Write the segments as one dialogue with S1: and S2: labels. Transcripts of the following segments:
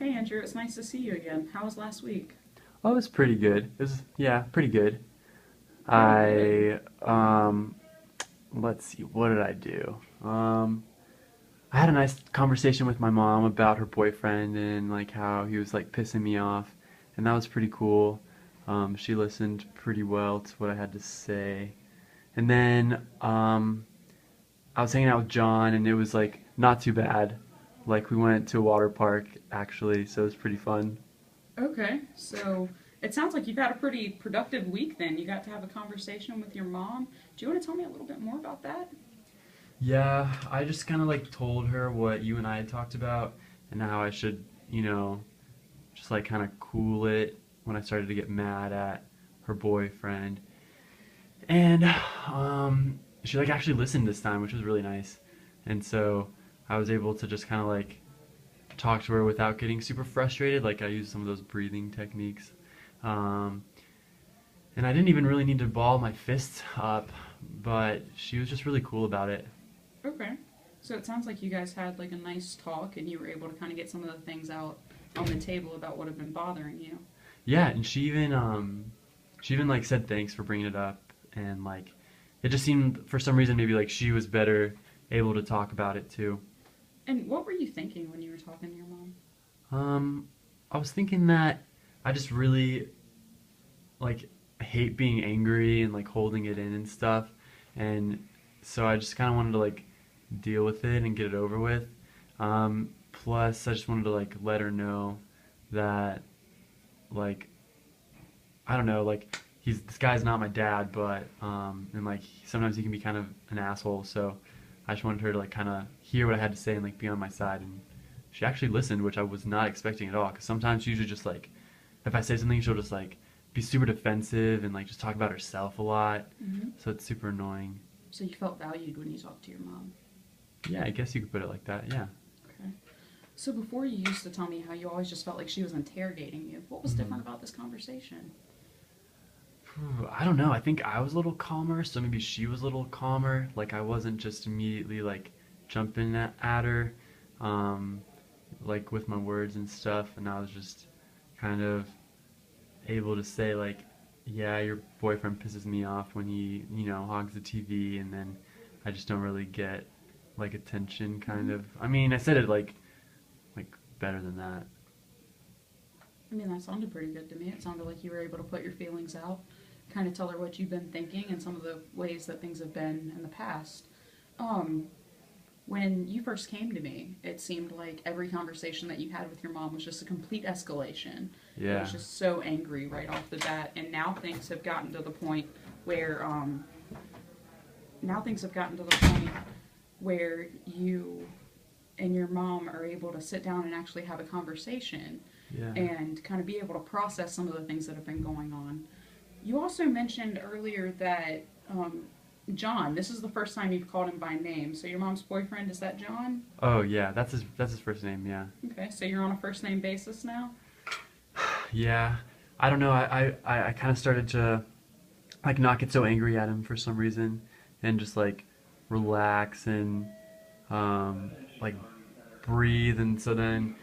S1: Hey Andrew, it's nice to see you again. How was last week?
S2: Oh, it was pretty good. It was, yeah, pretty good.
S1: Pretty good.
S2: I, let's see, what did I do? I had a nice conversation with my mom about her boyfriend and like how he was like pissing me off, and that was pretty cool. She listened pretty well to what I had to say. And then, I was hanging out with John, and it was like not too bad. Like we went to a water park actually, so it was pretty fun.
S1: Okay, so it sounds like you've had a pretty productive week then. You got to have a conversation with your mom. Do you want to tell me a little bit more about that?
S2: Yeah, I just kind of like told her what you and I had talked about and how I should, just like kind of cool it when I started to get mad at her boyfriend. And she like actually listened this time, which was really nice. And so I was able to just kind of like talk to her without getting super frustrated. Like I used some of those breathing techniques. Um, and I didn't even really need to ball my fists up, but she was just really cool about it.
S1: Okay. So it sounds like you guys had like a nice talk and you were able to kind of get some of the things out on the table about what had been bothering you.
S2: Yeah, and she even like said thanks for bringing it up, and like it just seemed for some reason maybe like she was better able to talk about it too.
S1: And what were you thinking when you were talking to your mom?
S2: Um I was thinking that I just really like hate being angry and like holding it in and stuff, and so I just kind of wanted to like deal with it and get it over with. Plus I just wanted to like let her know that like I don't know, like he's this guy's not my dad, but and like sometimes he can be kind of an asshole. So I just wanted her to like kind of hear what I had to say and like be on my side. And she actually listened, which I was not expecting at all. Because sometimes she usually just like if I say something, she'll just like be super defensive and like just talk about herself a lot.
S1: Mm-hmm.
S2: So it's super annoying.
S1: So you felt valued when you talked to your mom.
S2: Yeah, I guess you could put it like that. Yeah.
S1: Okay. So before you used to tell me how you always just felt like she was interrogating you. What was
S2: Hmm.
S1: different about this conversation?
S2: I don't know. I think I was a little calmer, so maybe she was a little calmer. Like I wasn't just immediately like jumping at her, um, like with my words and stuff, and I was just kind of able to say like, yeah, your boyfriend pisses me off when he, hogs the TV, and then I just don't really get like attention, kind
S1: Mm-hmm.
S2: of. I mean, I said it like better than that.
S1: I mean, that sounded pretty good to me. It sounded like you were able to put your feelings out, kind of tell her what you've been thinking and some of the ways that things have been in the past. Um, when you first came to me, it seemed like every conversation that you had with your mom was just a complete escalation. It
S2: Yeah.
S1: was just so angry right off the bat, and where now things have gotten to the point where you and your mom are able to sit down and actually have a conversation
S2: Yeah.
S1: and kind of be able to process some of the things that have been going on. You also mentioned earlier that John, this is the first time you've called him by name. So your mom's boyfriend, is that John?
S2: Oh yeah, that's his first name. Yeah.
S1: Okay, so you're on a first name basis now?
S2: Yeah, I don't know. I kind of started to like not get so angry at him for some reason, and just like relax and like breathe. And so then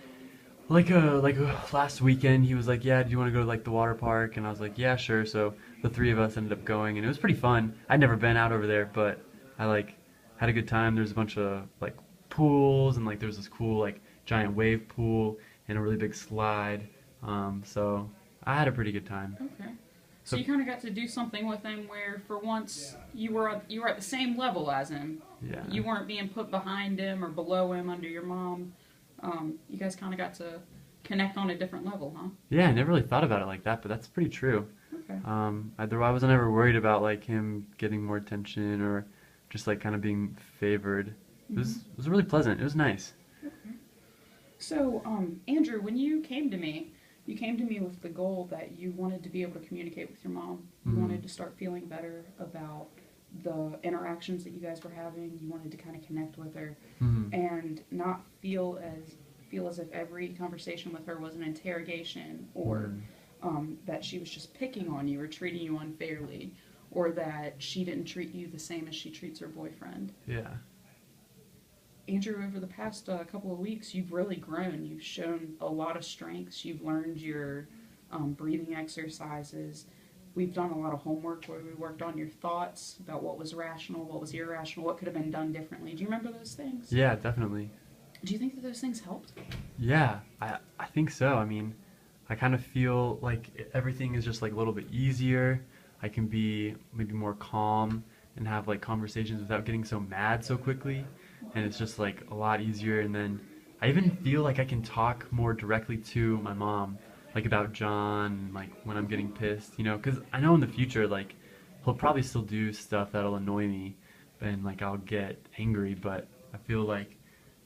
S2: last weekend he was like, "Yeah, do you want to go to like the water park?" And I was like, "Yeah, sure." So the three of us ended up going, and it was pretty fun. I'd never been out over there, but I like had a good time. There's a bunch of like pools, and like there was this cool like giant wave pool and a really big slide. So I had a pretty good time.
S1: Okay. So
S2: So
S1: you kind of got to do something with him where, for once, you were at the same level as him.
S2: yeah,
S1: You weren't being put behind him or below him under your mom. You guys kind of got to connect on a different level, huh?
S2: yeah, I never really thought about it like that, but that's pretty true.
S1: Okay.
S2: I wasn't ever worried about like him getting more attention or just like kind of being favored.
S1: Mm-hmm.
S2: It was really pleasant. It was nice.
S1: Okay. So, Andrew, when you came to me with the goal that you wanted to be able to communicate with your mom. You
S2: Hmm.
S1: wanted to start feeling better about the interactions that you guys were having. You wanted to kind of connect with her
S2: Hmm.
S1: and not feel as if every conversation with her was an interrogation or
S2: Hmm.
S1: that she was just picking on you or treating you unfairly or that she didn't treat you the same as she treats her boyfriend.
S2: Yeah.
S1: Andrew, over the past couple of weeks, you've really grown. You've shown a lot of strengths. You've learned your breathing exercises. We've done a lot of homework where we worked on your thoughts about what was rational, what was irrational, what could have been done differently. Do you remember those things?
S2: Yeah, definitely.
S1: Do you think that those things helped?
S2: Yeah, I think so. I mean, I kind of feel like everything is just like a little bit easier. I can be maybe more calm and have like conversations without getting so mad so quickly. And it's just like a lot easier. And then I even feel like I can talk more directly to my mom, like about John, and like when I'm getting pissed, because I know in the future, like he'll probably still do stuff that'll annoy me and like I'll get angry, but I feel like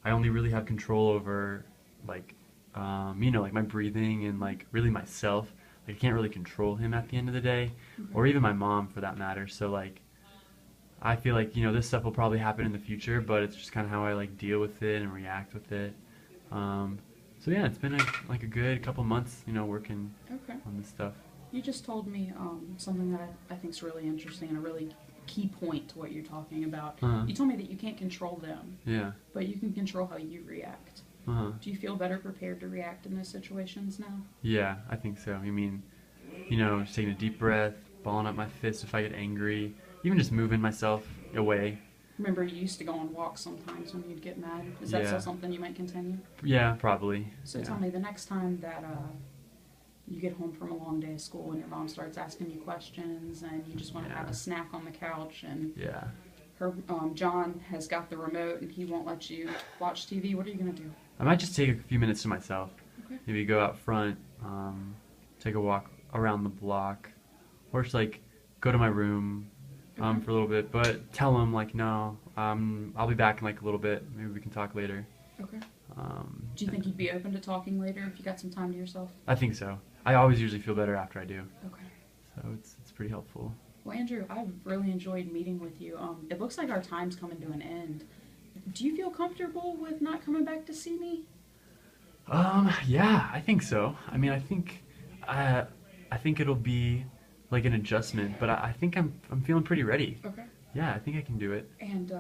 S2: I only really have control over like like my breathing and like really myself. Like I can't really control him at the end of the day, or even my mom for that matter. So like I feel like this stuff will probably happen in the future, but it's just kind of how I like deal with it and react with it. So yeah, it's been like a good couple months, working
S1: Okay.
S2: on this stuff.
S1: You just told me something that I think is really interesting and a really key point to what you're talking about.
S2: Uh-huh.
S1: You told me that you can't control them,
S2: Yeah.
S1: but you can control how you react.
S2: Uh-huh.
S1: Do you feel better prepared to react in those situations now?
S2: Yeah, I think so. I mean, just taking a deep breath, balling up my fist if I get angry, even just moving myself away.
S1: Remember, you used to go on walks sometimes when you'd get mad. Is that
S2: Yeah.
S1: still something you might continue?
S2: Yeah, probably.
S1: So
S2: Yeah.
S1: tell me, the next time that you get home from a long day of school and your mom starts asking you questions and you just want to have
S2: Yeah.
S1: a snack on the couch and
S2: Yeah.
S1: her John has got the remote and he won't let you watch TV, what are you going to do?
S2: I might just take a few minutes to myself.
S1: Okay.
S2: Maybe go out front, take a walk around the block, or just like go to my room
S1: Okay.
S2: for a little bit. But tell him like, no, I'll be back in like a little bit. Maybe we can talk later.
S1: Okay. Do you think you'd be open to talking later if you got some time to yourself?
S2: I think so. I always usually feel better after I do,
S1: Okay.
S2: so it's pretty helpful.
S1: Well, Andrew, I've really enjoyed meeting with you. It looks like our time's coming to an end. Do you feel comfortable with not coming back to see me?
S2: Yeah, I think so. I mean, I think it'll be like an adjustment, but I think I'm feeling pretty ready.
S1: Okay.
S2: Yeah, I think I can do it.
S1: And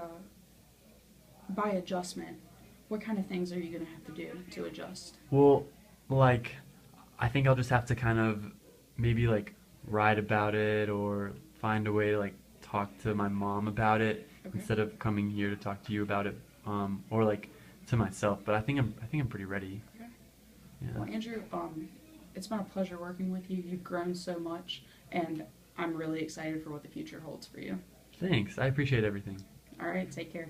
S1: by adjustment, what kind of things are you going to have to do to adjust?
S2: Well, like, I think I'll just have to kind of maybe like write about it or find a way to like talk to my mom about it
S1: Okay.
S2: instead of coming here to talk to you about it, or like to myself. But I think I'm pretty ready.
S1: Okay.
S2: Yeah.
S1: Well, Andrew, it's been a pleasure working with you. You've grown so much, and I'm really excited for what the future holds for you.
S2: Thanks. I appreciate everything.
S1: All right, take care.